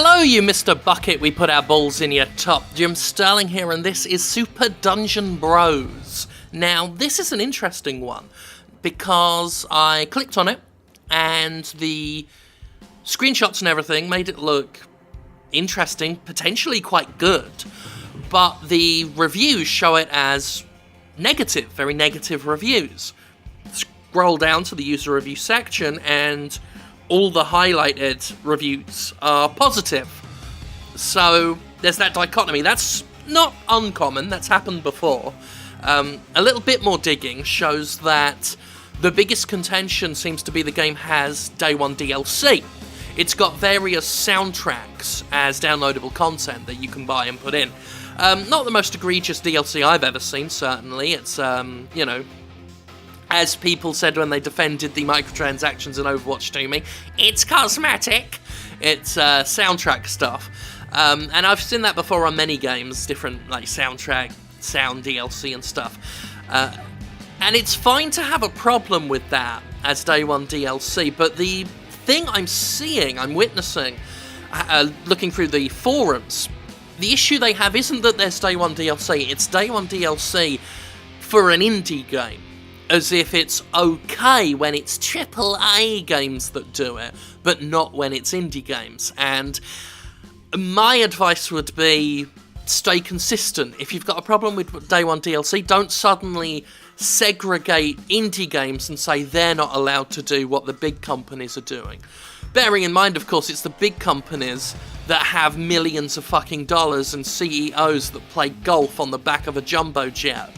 Hello, you Mr. Bucket, we put our balls in your top. Jim Sterling here, and this is Super Dungeon Bros. Now, this is an interesting one, because I clicked on it, and the screenshots and everything made it look interesting, potentially quite good, but the reviews show it as negative, very negative reviews. Scroll down to the user review section, and all the highlighted reviews are positive. So there's that dichotomy. That's not uncommon, that's happened before. A little bit more digging shows that the biggest contention seems to be the game has Day 1 DLC. It's got various soundtracks as downloadable content that you can buy and put in. Not the most egregious DLC I've ever seen, certainly. It's, as people said when they defended the microtransactions in Overwatch to me, it's cosmetic. It's soundtrack stuff. And I've seen that before on many games, different like soundtrack, sound DLC and stuff. And it's fine to have a problem with that as Day 1 DLC, but the thing I'm witnessing, looking through the forums, the issue they have isn't that there's Day 1 DLC, it's Day 1 DLC for an indie game. As if it's okay when it's AAA games that do it, but not when it's indie games. And my advice would be, stay consistent. If you've got a problem with Day 1 DLC, don't suddenly segregate indie games and say they're not allowed to do what the big companies are doing. Bearing in mind, of course, it's the big companies that have millions of fucking dollars and CEOs that play golf on the back of a jumbo jet.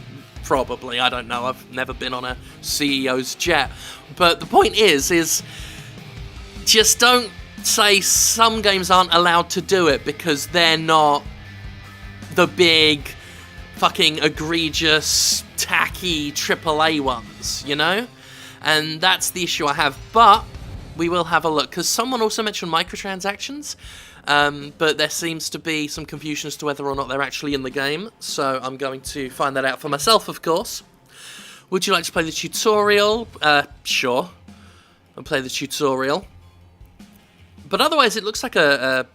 Probably, I don't know, I've never been on a CEO's jet. But the point is just don't say some games aren't allowed to do it because they're not the big, fucking egregious, tacky AAA ones, you know? And that's the issue I have, but we will have a look, because someone also mentioned microtransactions. But there seems to be some confusion as to whether or not they're actually in the game, so I'm going to find that out for myself, of course. Would you like to play the tutorial? Sure. I'll play the tutorial. But otherwise, it looks like a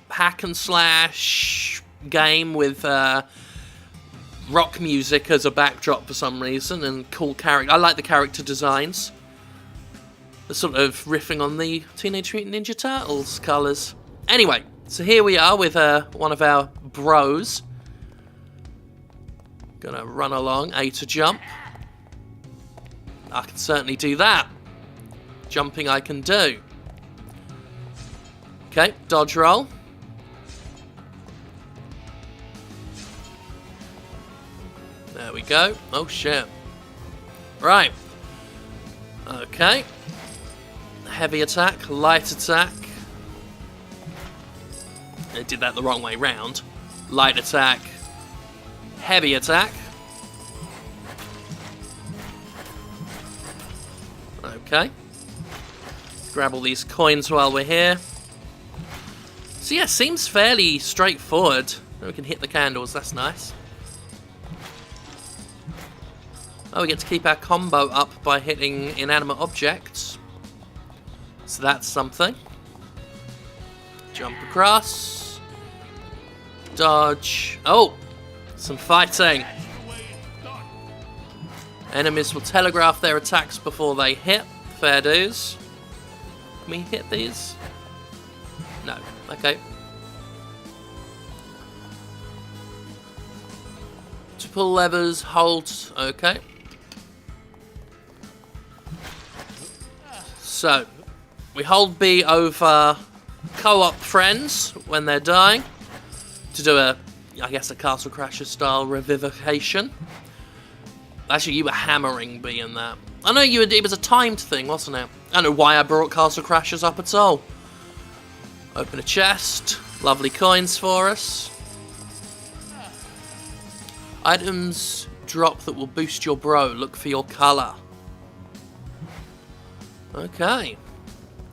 hack and slash game with rock music as a backdrop for some reason, and cool character. I like the character designs. Sort of riffing on the Teenage Mutant Ninja Turtles colours. Anyway, so here we are with one of our bros. Gonna run along, A to jump. I can certainly do that. Jumping I can do. Okay, dodge roll. There we go. Oh shit. Right. Okay. Heavy attack, light attack. I did that the wrong way round. Light attack, heavy attack. Okay. Grab all these coins while we're here. So yeah, seems fairly straightforward. We can hit the candles, that's nice. Oh, we get to keep our combo up by hitting inanimate objects. So that's something. Jump across. Dodge. Oh! Some fighting. Enemies will telegraph their attacks before they hit. Fair dues. Can we hit these? No. Okay. To pull levers, hold. Okay. So, we hold B over co-op friends when they're dying to do a Castle Crasher style revivification. Actually, you were hammering B in that. I know it was a timed thing, wasn't it? I don't know why I brought Castle Crashers up at all. Open a chest. Lovely coins for us. Items drop that will boost your bro. Look for your colour. Okay.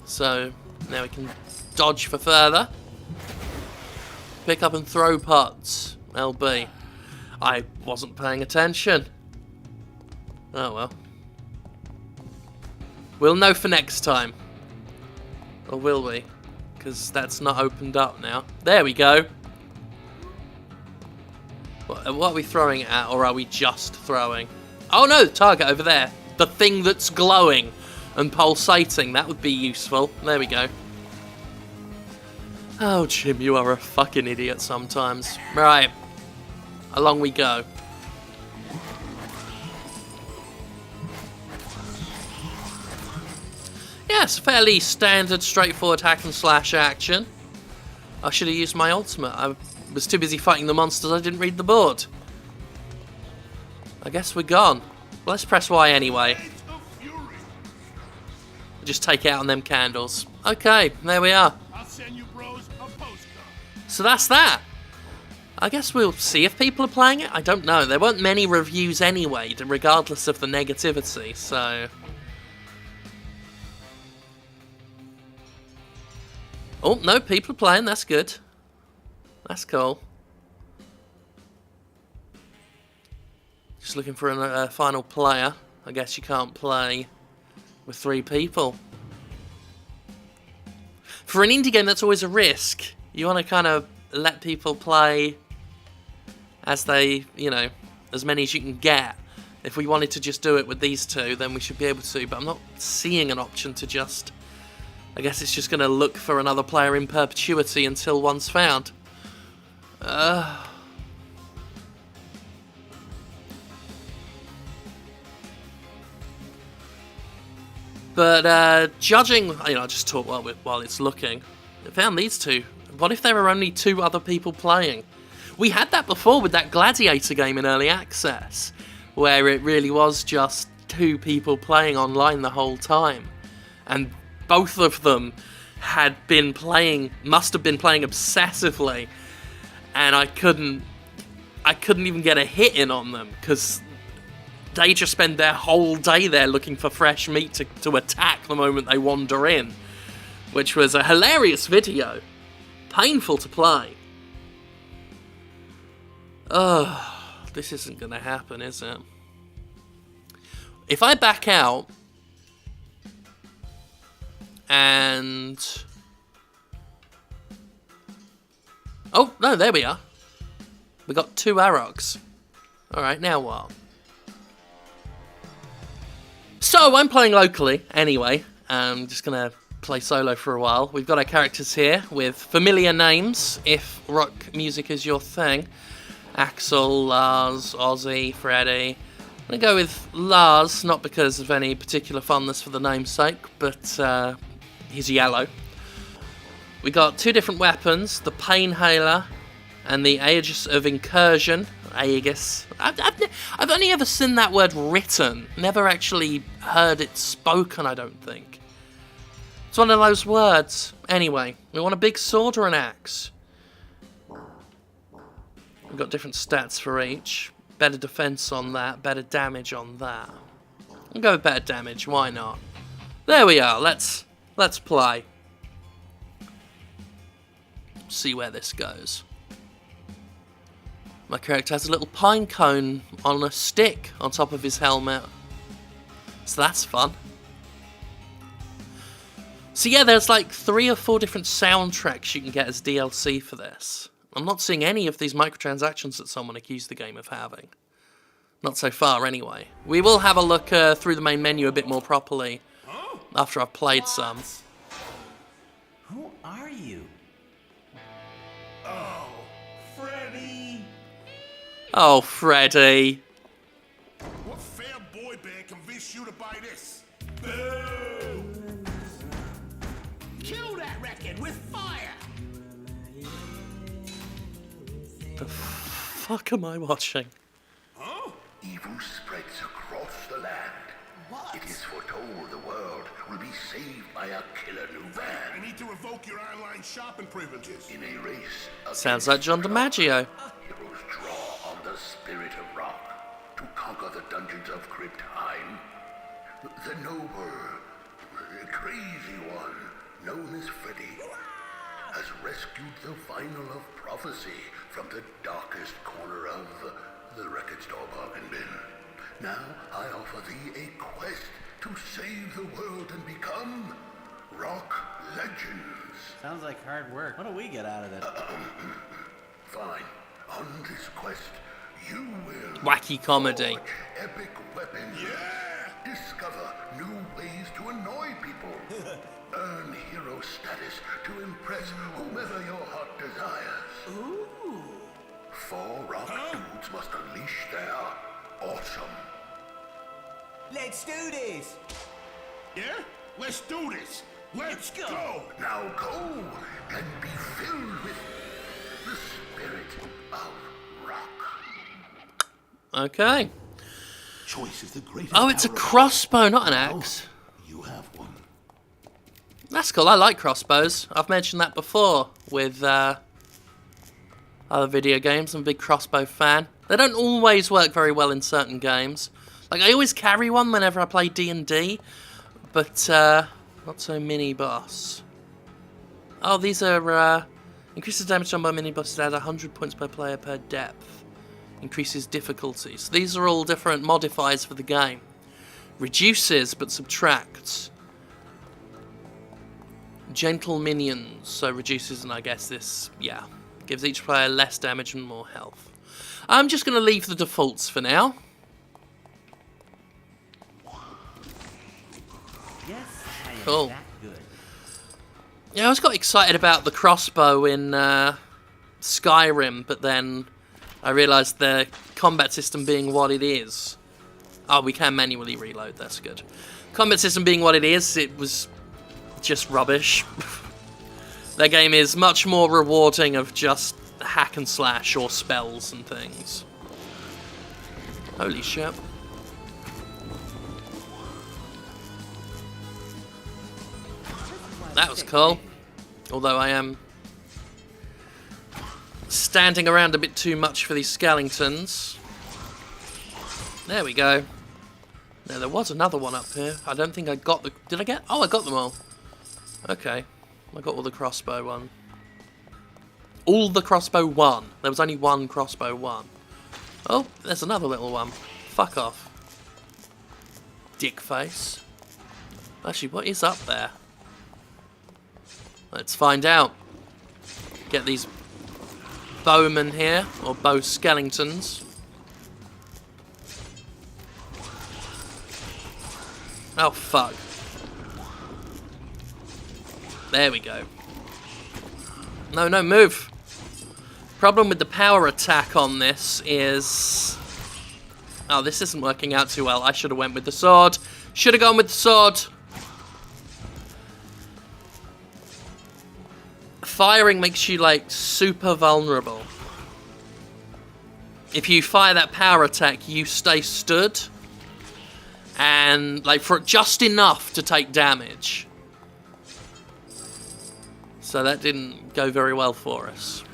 So, now we can dodge for further. Pick up and throw pots. LB. I wasn't paying attention. Oh well. We'll know for next time. Or will we? because that's not opened up now. There we go. What are we throwing it at, or are we just throwing? Oh no, target over there. The thing that's glowing and pulsating. That would be useful. There we go. Oh, Jim, you are a fucking idiot sometimes. Right. Along we go. Yes, fairly standard, straightforward hack and slash action. I should have used my ultimate. I was too busy fighting the monsters, I didn't read the board. I guess we're gone. Let's press Y anyway. Just take it out on them candles. Okay, there we are. I'll send you bros a postcard. So that's that. I guess we'll see if people are playing it. I don't know. There weren't many reviews anyway, regardless of the negativity, so... Oh, no, people are playing. That's good. That's cool. Just looking for a final player. I guess you can't play with 3 people. For an indie game, that's always a risk. You want to kind of let people play as they, you know, as many as you can get. If we wanted to just do it with these 2, then we should be able to. But I'm not seeing an option to just... I guess it's just going to look for another player in perpetuity until one's found. But judging, you know, I just talk while it's looking. I found these 2. What if there are only 2 other people playing? We had that before with that Gladiator game in early access, where it really was just 2 people playing online the whole time, and both of them had been playing, must have been playing obsessively, and I couldn't even get a hit in on them because they just spend their whole day there looking for fresh meat to attack the moment they wander in, which was a hilarious video, painful to play. This isn't gonna happen, is it? If I back out and... Oh, no, there we are. We got 2 Aroks. Alright, now what? So, I'm playing locally, anyway. I'm just gonna play solo for a while. We've got our characters here with familiar names, if rock music is your thing. Axel, Lars, Ozzy, Freddy. I'm gonna go with Lars, not because of any particular fondness for the namesake, but he's yellow. We got 2 different weapons, the Painhaler and the Aegis of Incursion. Aegis. I've only ever seen that word written, never actually heard it spoken, I don't think. It's one of those words. Anyway, we want a big sword or an axe? We've got different stats for each. Better defense on that, better damage on that. I'll go with better damage, why not? There we are, let's play. See where this goes. My character has a little pine cone on a stick on top of his helmet. So that's fun. So yeah, there's like 3 or 4 different soundtracks you can get as DLC for this. I'm not seeing any of these microtransactions that someone accused the game of having. Not so far, anyway. We will have a look through the main menu a bit more properly after I've played some. Who are you? Oh, Freddy! Oh, Freddy. What fair boy band convinced you to buy this? Boo! Kill that record with fire! The fuck am I watching? Huh? Evil spreads across the land. What? It is foretold the world will be saved by a killer new I band. need to revoke your online shopping privileges. In a race Sounds like John DiMaggio. heroes draw on the spirit of rock to conquer the dungeons of Cryptheim. The noble, crazy one, known as Freddy, has rescued the vinyl of prophecy from the darkest corner of the record store bargain bin. Now I offer thee a quest to save the world and become rock legends. Sounds like hard work. What do we get out of it? Fine. On this quest, you will Wacky comedy. forge epic weapons. Yeah! Discover new ways to annoy people. Earn hero status to impress whomever your heart desires. Ooh. 4 rock dudes must unleash their awesome. Let's do this. Yeah? Let's do this. Let's go. Now go and be filled with the spirit of rock. Okay. Choice is the greatest. Oh, it's a power of- crossbow, not an axe. You have one. That's cool. I like crossbows. I've mentioned that before with other video games. I'm a big crossbow fan. They don't always work very well in certain games. Like, I always carry one whenever I play D&D, but not so mini-boss. Oh, these are increases damage done by mini-bosses at 100 points per player per depth. Increases difficulty. So these are all different modifiers for the game. Reduces, but subtracts. Gentle minions, so reduces, and I guess this, yeah, gives each player less damage and more health. I'm just going to leave the defaults for now. Yes, I am Cool. that good. Yeah, I always got excited about the crossbow in Skyrim, but then I realised the combat system being what it is. Oh, we can manually reload, that's good. Combat system being what it is, it was just rubbish. That game is much more rewarding of just hack and slash or spells and things. Holy shit. That was cool. Although I am standing around a bit too much for these skeletons. There we go. Now there was another one up here. I don't think I got the... Did I get... Oh, I got them all. Okay. I got all the crossbow one. All the crossbow one. There was only one crossbow one. Oh, there's another little one. Fuck off. Dick face. Actually, what is up there? Let's find out. Get these bowmen here, or bow skeletons. Oh, fuck. There we go. No, no, move. Problem with the power attack on this is... Oh, this isn't working out too well. I should have went with the sword. Should have gone with the sword. Firing makes you, like, super vulnerable. If you fire that power attack, you stay stood. And, like, for just enough to take damage. So that didn't go very well for us.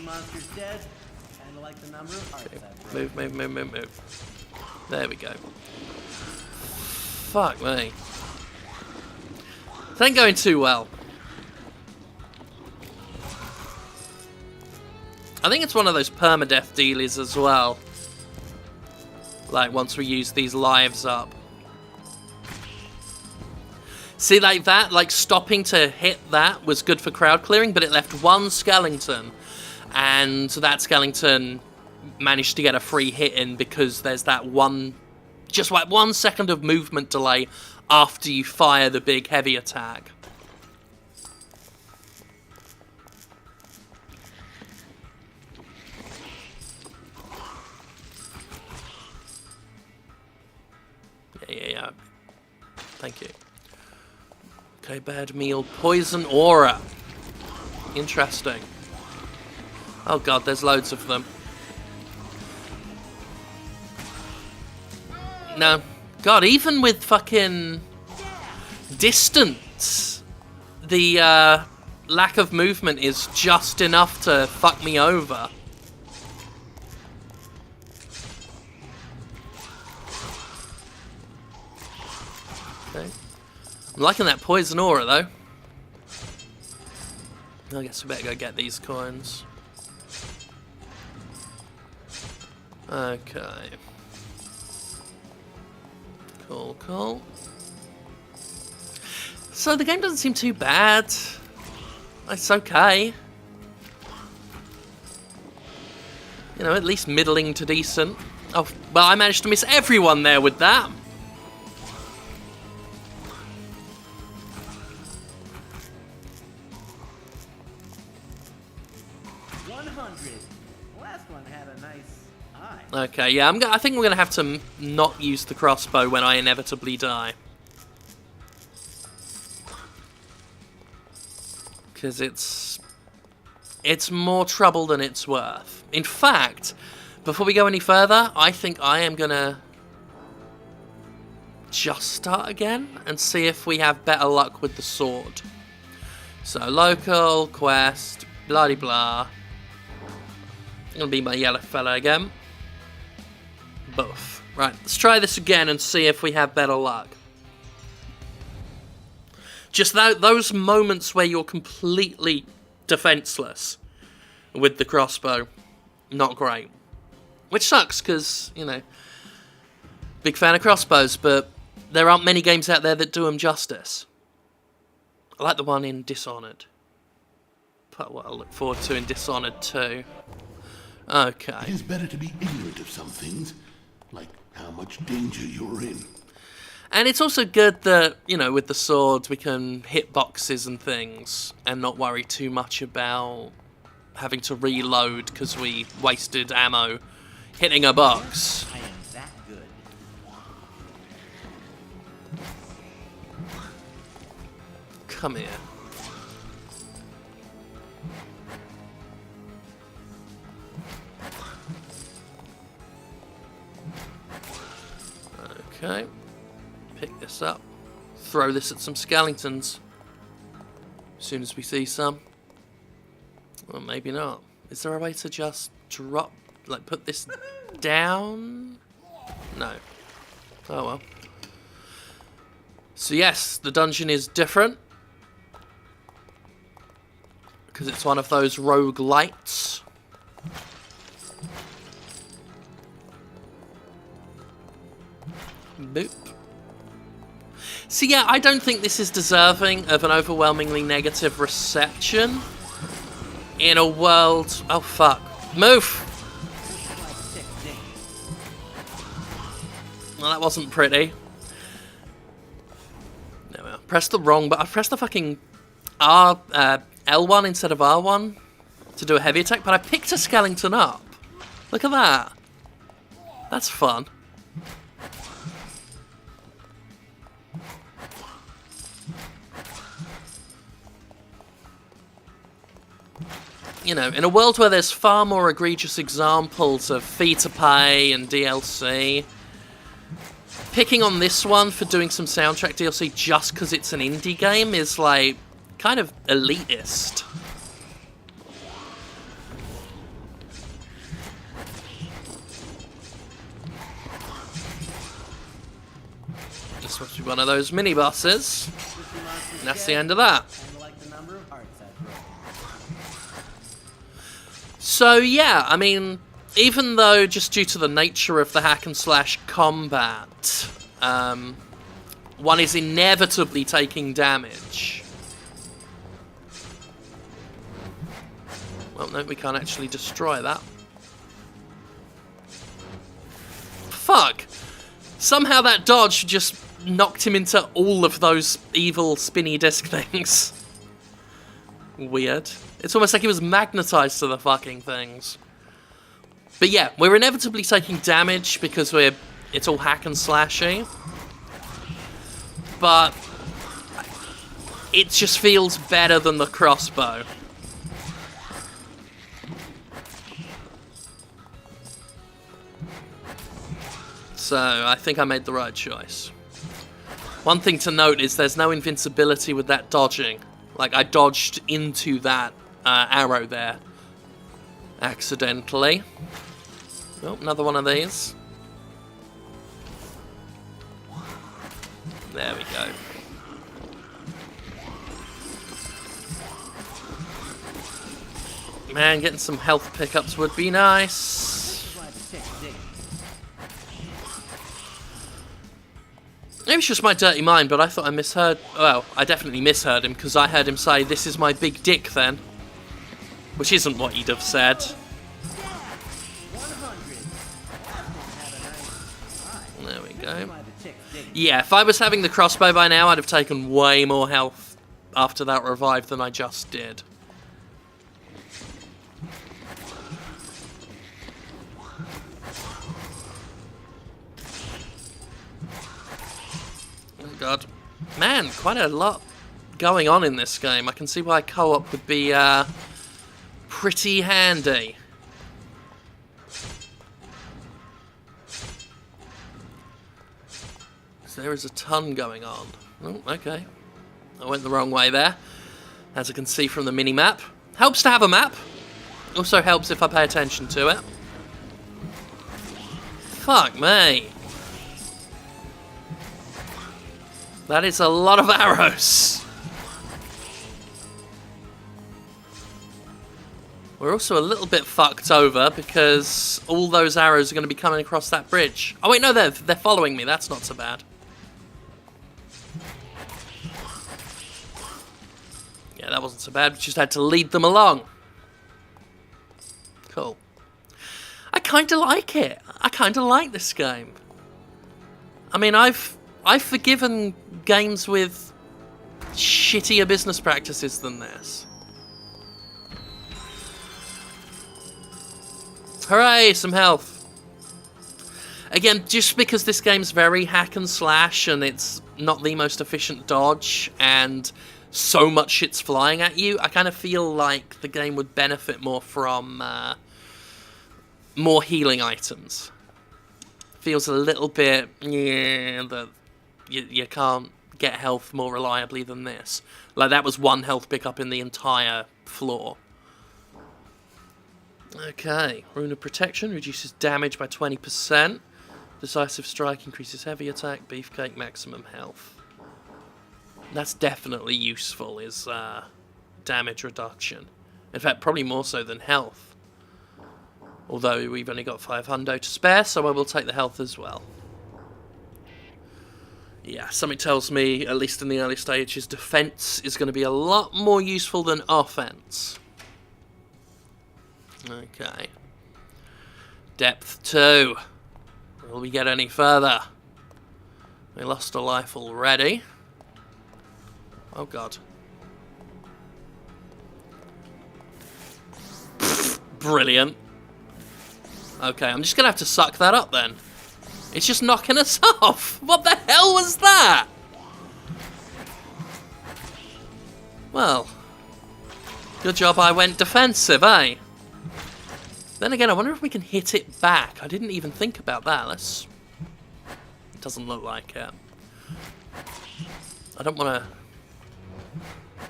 Monsters dead. Kind of like the number of hearts I've Move, move, move, move, move. There we go. Fuck me. This ain't going too well. I think it's one of those permadeath dealies as well. Like, once we use these lives up. See, like that, like stopping to hit that was good for crowd clearing, but it left one skeleton. And that skeleton managed to get a free hit in because there's that one, just like 1 second of movement delay after you fire the big heavy attack. Yeah. Thank you. Okay, bad meal. Poison aura. Interesting. Oh god, there's loads of them. No. God, even with fucking distance, the lack of movement is just enough to fuck me over. Okay. I'm liking that poison aura, though. I guess we better go get these coins. Okay. Cool, cool. So the game doesn't seem too bad. It's okay. You know, at least middling to decent. Oh, well, I managed to miss everyone there with that. 100. Last one had a nice eye. Okay, yeah, I think we're gonna have to not use the crossbow when I inevitably die. Because it's more trouble than it's worth. In fact, before we go any further, I think I am gonna just start again and see if we have better luck with the sword. So, local, quest, blah blah. Gonna be my yellow fella again. Both. Right, let's try this again and see if we have better luck. Just those moments where you're completely defenseless with the crossbow, not great. Which sucks, because, you know, big fan of crossbows, but there aren't many games out there that do them justice. I like the one in Dishonored. But what I look forward to in Dishonored 2. Okay. It is better to be ignorant of some things, like how much danger you're in. And it's also good that, you know, with the swords we can hit boxes and things and not worry too much about having to reload because we wasted ammo hitting a box. I am that good. Come here. Okay. Pick this up. Throw this at some skeletons. As soon as we see some. Well, maybe not. Is there a way to just drop, like, put this down? No. Oh well. So yes, the dungeon is different. Because it's one of those roguelites. Boop. So yeah, I don't think this is deserving of an overwhelmingly negative reception in a world... Oh fuck. Move! Well, that wasn't pretty. No, well, press the wrong button. I pressed the fucking L1 instead of R1 to do a heavy attack, but I picked a skeleton up. Look at that. That's fun. You know, in a world where there's far more egregious examples of free-to-play and DLC, picking on this one for doing some soundtrack DLC just because it's an indie game is, like, kind of elitist. This must be one of those mini-bosses. And that's the end of that. So yeah, I mean, even though just due to the nature of the hack and slash combat, one is inevitably taking damage. Well, no, we can't actually destroy that. Fuck! Somehow that dodge just knocked him into all of those evil spinny disc things. Weird. It's almost like he was magnetized to the fucking things. But yeah, we're inevitably taking damage because it's all hack and slashy. But it just feels better than the crossbow. So I think I made the right choice. One thing to note is there's no invincibility with that dodging. Like, I dodged into that arrow there accidentally. Oh, another one of these. There we go. Man, getting some health pickups would be nice. Maybe it's just my dirty mind, but I thought I misheard. Well, I definitely misheard him because I heard him say, "This is my big dick," then. Which isn't what he'd have said. 100. There we go. Why the chick's digging. Yeah, if I was having the crossbow by now, I'd have taken way more health after that revive than I just did. Oh god. Man, quite a lot going on in this game. I can see why co-op would be pretty handy. So there is a ton going on. Oh, okay. I went the wrong way there, as I can see from the mini-map. Helps to have a map. Also helps if I pay attention to it. Fuck me. That is a lot of arrows. We're also a little bit fucked over because all those arrows are going to be coming across that bridge. Oh wait, no, they're following me. That's not so bad. Yeah, that wasn't so bad. We just had to lead them along. Cool. I kind of like it. I kind of like this game. I mean, I've forgiven games with shittier business practices than this. Hooray, some health. Again, just because this game's very hack and slash and it's not the most efficient dodge and so much shit's flying at you, I kind of feel like the game would benefit more from more healing items. Feels a little bit, yeah, that you can't get health more reliably than this. Like, that was one health pickup in the entire floor. Okay, Rune of Protection reduces damage by 20%. Decisive Strike increases heavy attack. Beefcake, maximum health. That's definitely useful, is damage reduction. In fact, probably more so than health. Although we've only got 500 to spare, so I will take the health as well. Yeah, something tells me, at least in the early stages, defense is going to be a lot more useful than offense. Okay. Depth 2. Will we get any further? We lost a life already. Oh god. Brilliant. Okay, I'm just going to have to suck that up then. It's just knocking us off. What the hell was that? Well, good job I went defensive, eh? Then again, I wonder if we can hit it back. I didn't even think about that. It doesn't look like it. I don't want to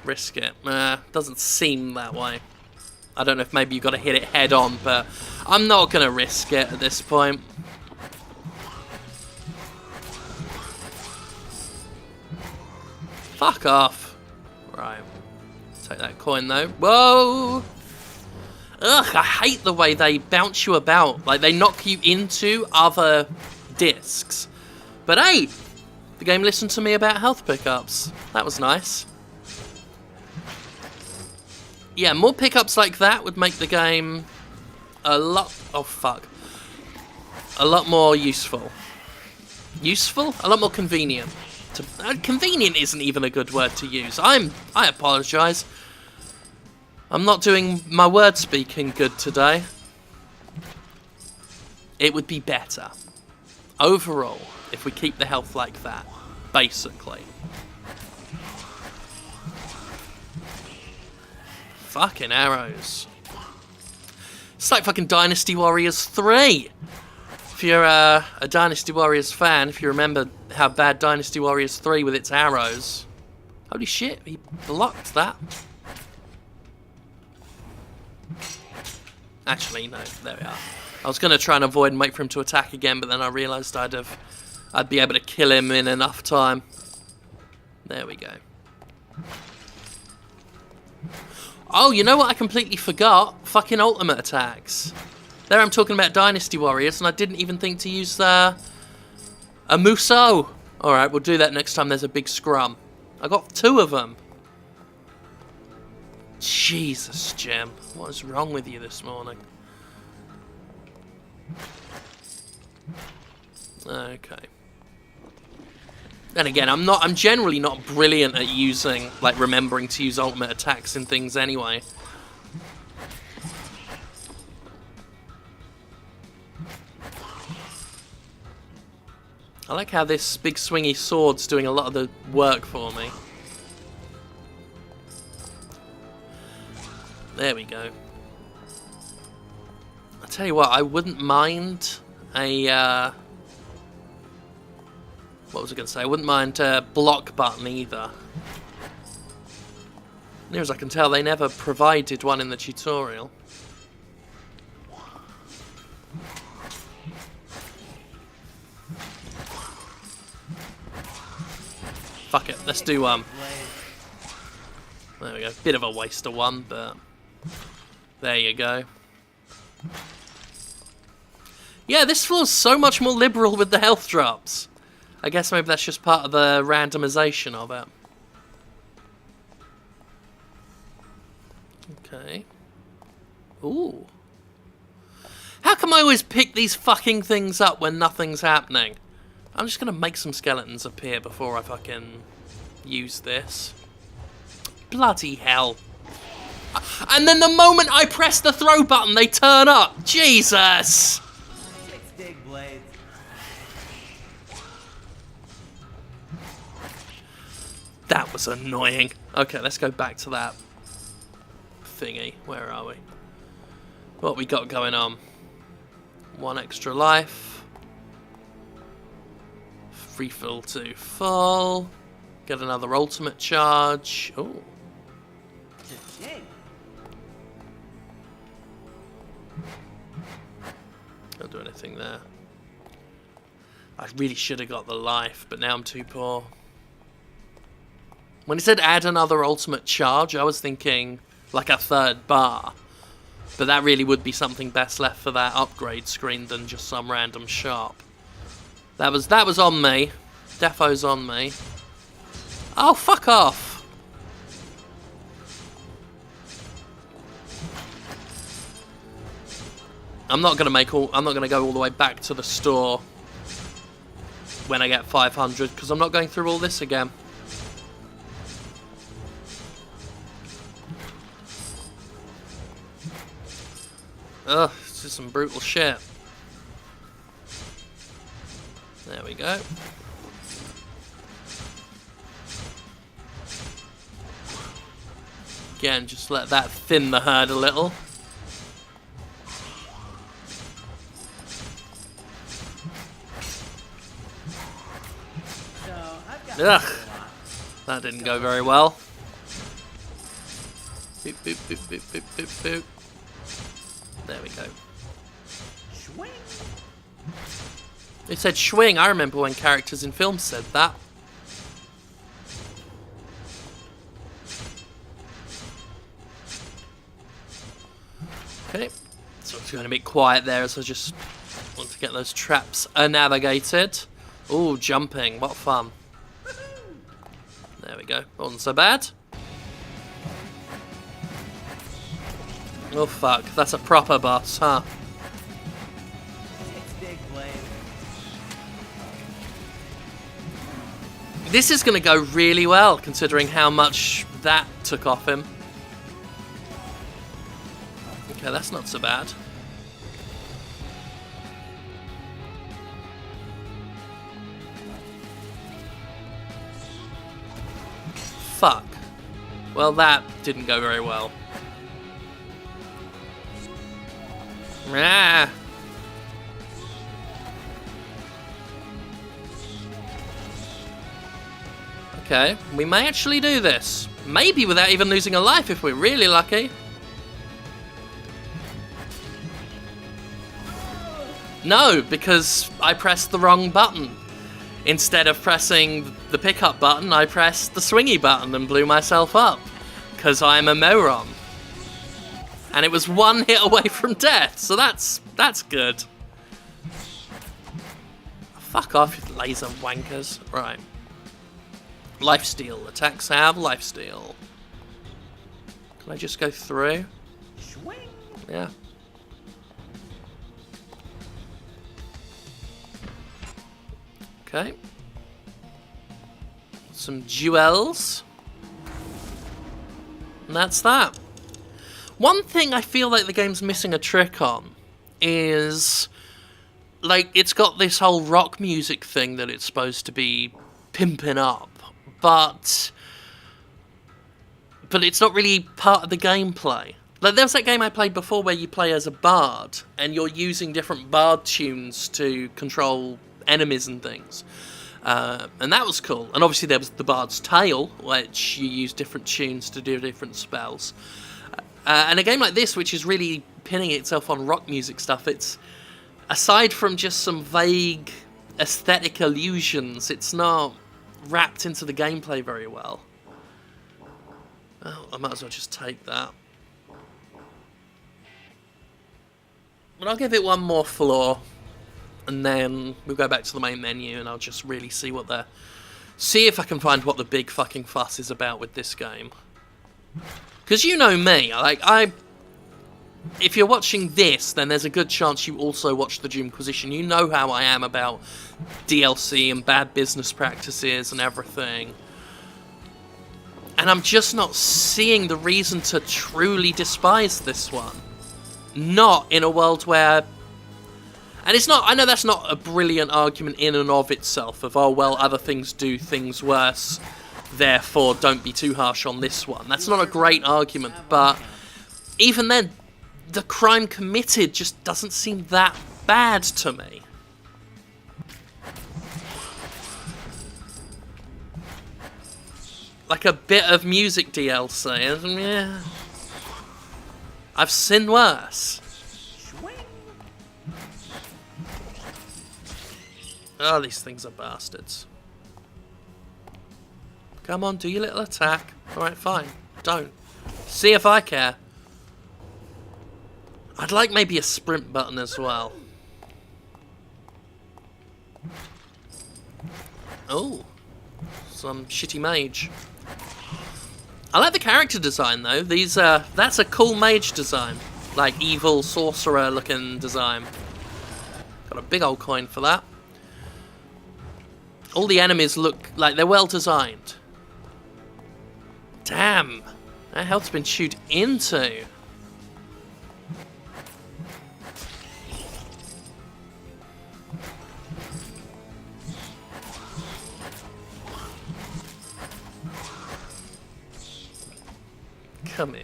risk it. Doesn't seem that way. I don't know if maybe you've got to hit it head on, but I'm not going to risk it at this point. Fuck off. Right. Take that coin, though. Whoa! Ugh, I hate the way they bounce you about. Like, they knock you into other discs. But hey, the game listened to me about health pickups. That was nice. Yeah, more pickups like that would make the game a lot... Oh, fuck. A lot more useful. Useful? A lot more convenient. Convenient isn't even a good word to use. I apologise. I'm not doing my word speaking good today. It would be better overall if we keep the health like that, basically. Fucking arrows. It's like fucking Dynasty Warriors 3. If you're a Dynasty Warriors fan, if you remember how bad Dynasty Warriors 3 with its arrows. Holy shit, he blocked that. Actually, no, there we are. I was going to try and avoid and wait for him to attack again, but then I realised I'd be able to kill him in enough time. There we go. Oh, you know what I completely forgot? Fucking ultimate attacks. There I'm talking about Dynasty Warriors, and I didn't even think to use a Musou. Alright, we'll do that next time there's a big scrum. I got 2 of them. Jesus, Jim. What is wrong with you this morning? Okay. Then again, I'm generally not brilliant at using, like, remembering to use ultimate attacks in things anyway. I like how this big swingy sword's doing a lot of the work for me. There we go. I tell you what, I wouldn't mind a, what was I going to say? I wouldn't mind a block button either. Near as I can tell, they never provided one in the tutorial. Fuck it, let's do one. There we go. Bit of a waste of one, but there you go. Yeah, this feels so much more liberal with the health drops. I guess maybe that's just part of the randomization of it. Okay. Ooh. How come I always pick these fucking things up when nothing's happening? I'm just gonna make some skeletons appear before I fucking use this. Bloody hell. And then the moment I press the throw button, they turn up. Jesus! 6 dig blades. That was annoying. Okay, let's go back to that thingy. Where are we? What we got going on? 1 extra life. Refill to full. Get another ultimate charge. Oh. Cha-ching. Can't do anything there. I really should have got the life, but now I'm too poor. When he said add another ultimate charge, I was thinking like a 3rd bar. But that really would be something best left for that upgrade screen than just some random shop. That was on me. Defo's on me. Oh, fuck off. I'm not gonna go all the way back to the store when I get 500 because I'm not going through all this again. Ugh, this is some brutal shit. There we go. Again, just let that thin the herd a little. So, I've got Ugh, that didn't go very well. Boop, boop, boop, boop, boop, boop, boop. There we go. swing. They said swing. I remember when characters in films said that. Okay, so it's going a bit quiet there as I just want to get those traps navigated. Ooh, jumping. What fun. There we go. Wasn't so bad. Oh, fuck. That's a proper boss, huh? 6 dig blades. This is going to go really well, considering how much that took off him. Okay, that's not so bad. Fuck. Well, that didn't go very well. Ah. Okay, we may actually do this. Maybe without even losing a life if we're really lucky. No, because I pressed the wrong button. Instead of pressing the pickup button, I pressed the swingy button and blew myself up. Because I'm a moron. And it was 1 hit away from death, so that's good. Fuck off, you laser wankers. Right. Lifesteal. Attacks have lifesteal. Can I just go through? Swing. Yeah. Okay. Some jewels. And that's that. One thing I feel like the game's missing a trick on is, like, it's got this whole rock music thing that it's supposed to be pimping up, but it's not really part of the gameplay. Like, there was that game I played before where you play as a bard, and you're using different bard tunes to control enemies and things. And that was cool. And obviously there was the Bard's Tale, which you use different tunes to do different spells. And a game like this, which is really pinning itself on rock music stuff, it's, aside from just some vague aesthetic illusions, it's not wrapped into the gameplay very well. Oh, I might as well just take that. But I'll give it one more floor, and then we'll go back to the main menu, and I'll just really see if I can find what the big fucking fuss is about with this game. Because you know me, like, if you're watching this, then there's a good chance you also watch the Doomquisition. You know how I am about DLC and bad business practices and everything. And I'm just not seeing the reason to truly despise this one. Not in a world where... And it's not... I know that's not a brilliant argument in and of itself, of, oh, well, other things do things worse, therefore don't be too harsh on this one. That's not a great argument, but even then, the crime committed just doesn't seem that bad to me. Like a bit of music DLC, yeah. I've seen worse. Oh, these things are bastards. Come on, do your little attack. Alright, fine. Don't. See if I care. I'd like maybe a sprint button as well. Oh. Some shitty mage. I like the character design though. These that's a cool mage design. Like evil sorcerer looking design. Got a big old coin for that. All the enemies look like they're well designed. Damn. That health's been chewed into. Come here.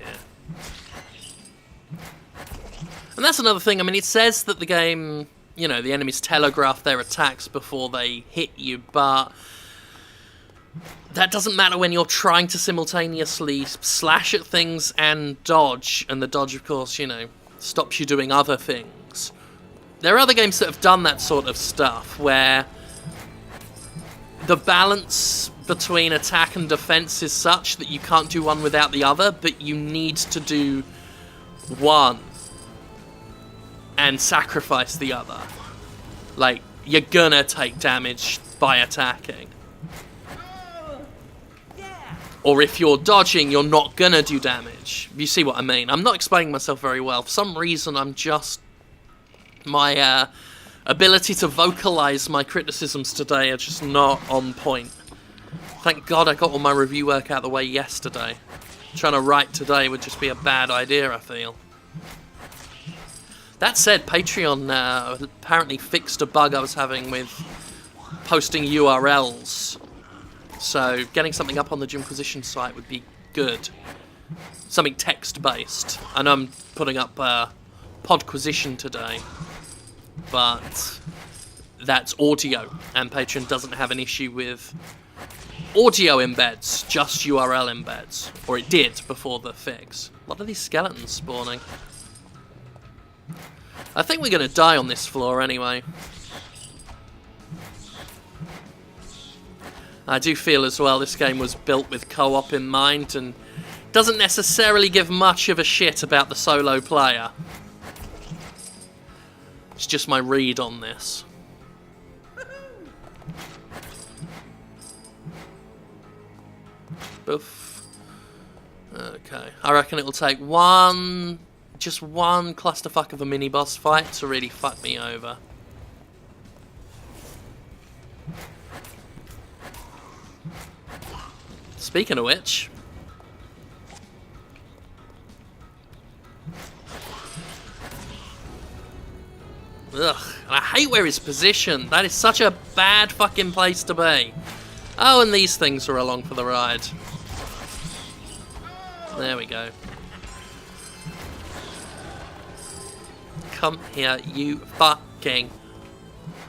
And that's another thing. I mean, it says that the game, you know, the enemies telegraph their attacks before they hit you, but that doesn't matter when you're trying to simultaneously slash at things and dodge. And the dodge, of course, you know, stops you doing other things. There are other games that have done that sort of stuff, where the balance between attack and defense is such that you can't do one without the other, but you need to do one and sacrifice the other. Like, you're gonna take damage by attacking. Or if you're dodging, you're not gonna do damage. You see what I mean? I'm not explaining myself very well. For some reason, I'm just... My ability to vocalize my criticisms today are just not on point. Thank God I got all my review work out of the way yesterday. Trying to write today would just be a bad idea, I feel. That said, Patreon apparently fixed a bug I was having with posting URLs. So getting something up on the Doomquisition site would be good. Something text-based. I know I'm putting up Podquisition today, but that's audio, and Patreon doesn't have an issue with audio embeds, just URL embeds. Or it did before the fix. A lot of these skeletons spawning. I think we're going to die on this floor anyway. I do feel as well this game was built with co-op in mind and doesn't necessarily give much of a shit about the solo player. It's just my read on this. Boof. Okay. I reckon it'll take just one clusterfuck of a mini-boss fight to really fuck me over. Speaking of which... Ugh, and I hate where he's positioned. That is such a bad fucking place to be. Oh, and these things are along for the ride. There we go. Come here, you fucking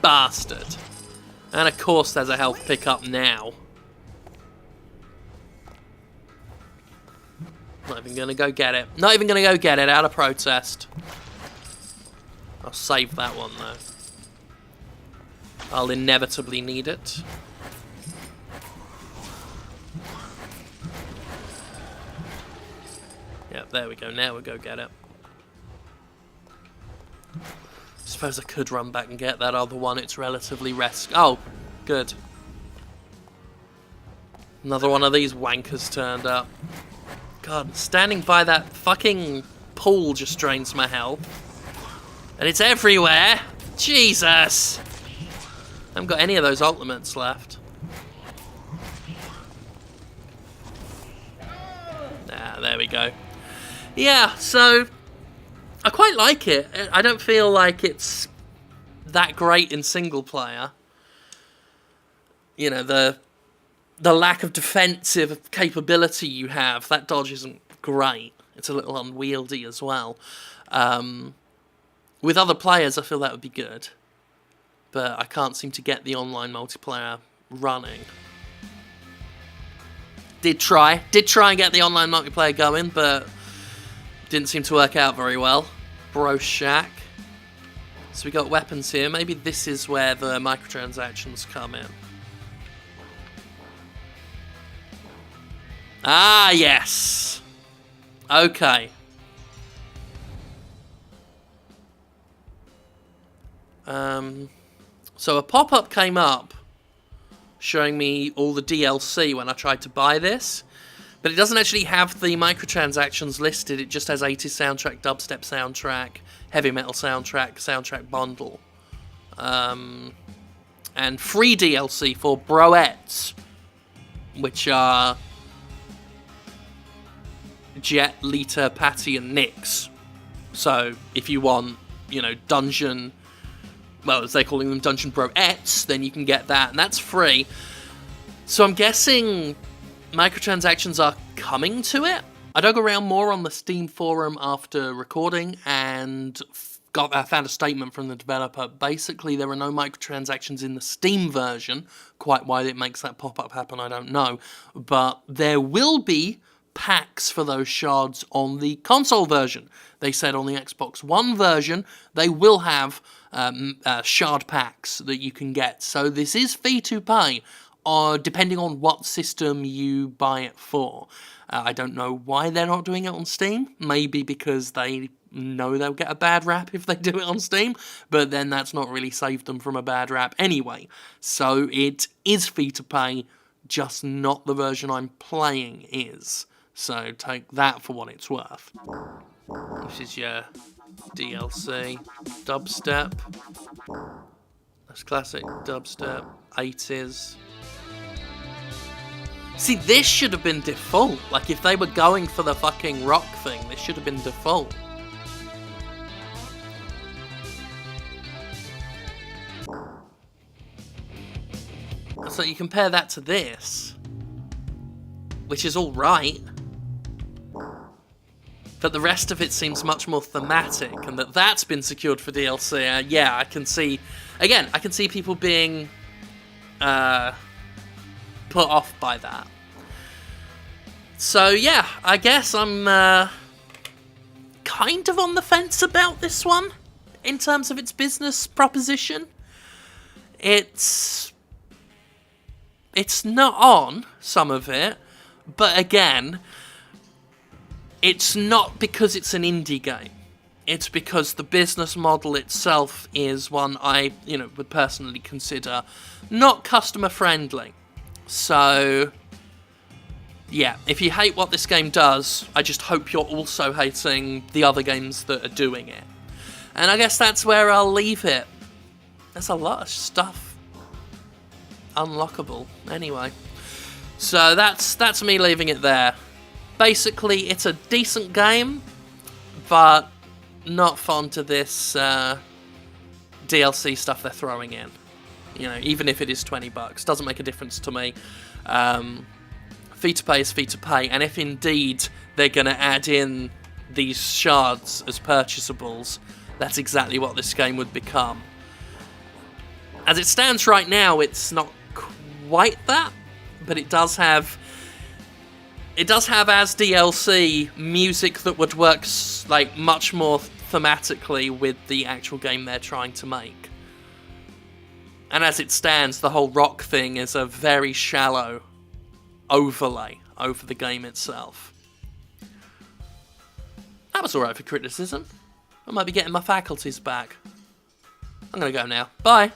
bastard. And of course there's a health pickup now. Not even gonna go get it. Not even gonna go get it out of protest. I'll save that one though. I'll inevitably need it. Yep, there we go. Now we'll go get it. Suppose I could run back and get that other one. It's relatively Oh, good. Another one of these wankers turned up. God, standing by that fucking pool just drains my health. And it's everywhere! Jesus! I haven't got any of those ultimates left. Ah, there we go. Yeah, so... I quite like it. I don't feel like it's that great in single player. You know, the lack of defensive capability you have, that dodge isn't great. It's a little unwieldy as well. With other players, I feel that would be good. But I can't seem to get the online multiplayer running. Did try and get the online multiplayer going, but didn't seem to work out very well. Bro Shack. So we got weapons here. Maybe this is where the microtransactions come in. Ah, yes. Okay. So a pop-up came up showing me all the DLC when I tried to buy this, but it doesn't actually have the microtransactions listed. It just has 80s soundtrack, dubstep soundtrack, heavy metal soundtrack bundle, and free DLC for broettes, which are Jet, Lita, Patty, and Nyx. So if you want, you know, dungeon, well, as they're calling them, dungeon broettes, then you can get that, and that's free. So I'm guessing microtransactions are coming to it. I dug around more on the Steam forum after recording and I found a statement from the developer. Basically, there are no microtransactions in the Steam version. Quite why it makes that pop-up happen, I don't know. But there will be packs for those shards on the console version. They said on the Xbox One version, they will have shard packs that you can get. So this is free to pay, depending on what system you buy it for. I don't know why they're not doing it on Steam. Maybe because they know they'll get a bad rap if they do it on Steam, but then that's not really saved them from a bad rap anyway. So it is free to pay, just not the version I'm playing is. So take that for what it's worth. This is your DLC. Dubstep. That's classic dubstep. 80s. See, this should have been default. Like, if they were going for the fucking rock thing, this should have been default. So you compare that to this, which is alright, but the rest of it seems much more thematic, and that's been secured for DLC. Yeah, I can see, again, I can see people being put off by that. So yeah, I guess I'm kind of on the fence about this one in terms of its business proposition. It's not on, some of it, but again, it's not because it's an indie game. It's because the business model itself is one I, would personally consider not customer friendly. So, yeah, if you hate what this game does, I just hope you're also hating the other games that are doing it. And I guess that's where I'll leave it. There's a lot of stuff unlockable anyway. So that's me leaving it there. Basically, it's a decent game, but not fond to this DLC stuff they're throwing in. You know, even if it is $20, doesn't make a difference to me. Fee to pay is fee to pay, and if indeed they're going to add in these shards as purchasables, that's exactly what this game would become. As it stands right now, it's not quite that, but it does have as DLC music that would work like much more thematically with the actual game they're trying to make. And as it stands, the whole rock thing is a very shallow overlay over the game itself. That was alright for criticism. I might be getting my faculties back. I'm gonna go now. Bye!